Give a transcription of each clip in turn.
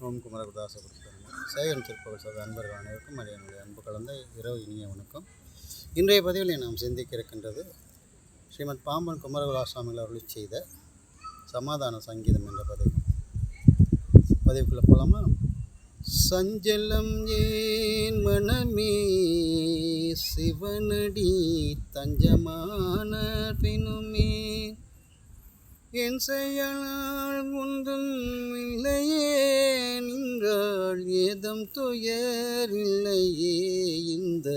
ஓம் Kumaragurudasa Guruswamy Sagan திருப்பகல் சபை அன்பர்கள் அனைவருக்கும் என்னுடைய அன்பு கலந்த இரவு இனிய வணக்கம். இன்றைய பதிவில் நாம் சிந்திக்க இருக்கின்றது ஸ்ரீமத் பாம்பன் குமரகுருதாச சுவாமிகள் அருளி செய்த சமாதான சங்கீதம் என்ற பதிவுக்குள்ளே போகலாமா? சஞ்சலம் ஏன் மனமே சிவனடி தஞ்சமான பினுமே என் செயலால் ஒன்றும் இல்லையே நின்றால் ஏதம் துயர் இல்லையே இந்த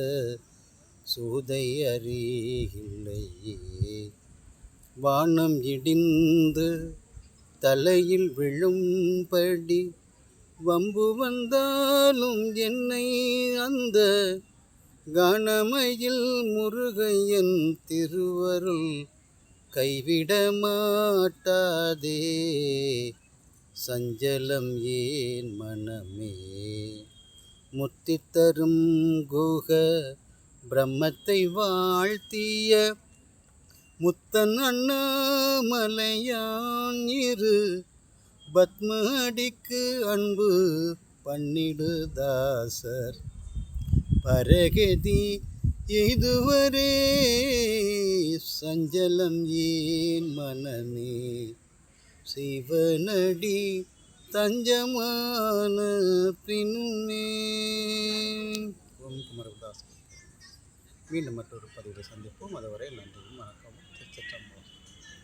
சூதை அறிகில்லையே வானம் இடிந்து தலையில் விழும்படி வம்பு வந்தாலும் என்னை அந்த கானமையில் முருகையன் திருவருள் கைவிட மாட்டாதே. சஞ்சலம் ஏன் மனமே முத்தி தரும் குக பிரம்மத்தை வாழ்த்திய முத்தன் அண்ணாமலையான் இரு பத்ம அடிக்கு அன்பு பன்னிடுதாசர் பரகதி இதுவரே. சஞ்சலம் ஏன் மனமே சிவனடி தஞ்சமான பின்னுமே. ஓம் குமரகுருதாஸ். மீண்டும் மற்றொரு பதிவில் சந்திப்போம். அதுவரை நன்றியும் வணக்கமும். திருச்சிற்றம்பலம்.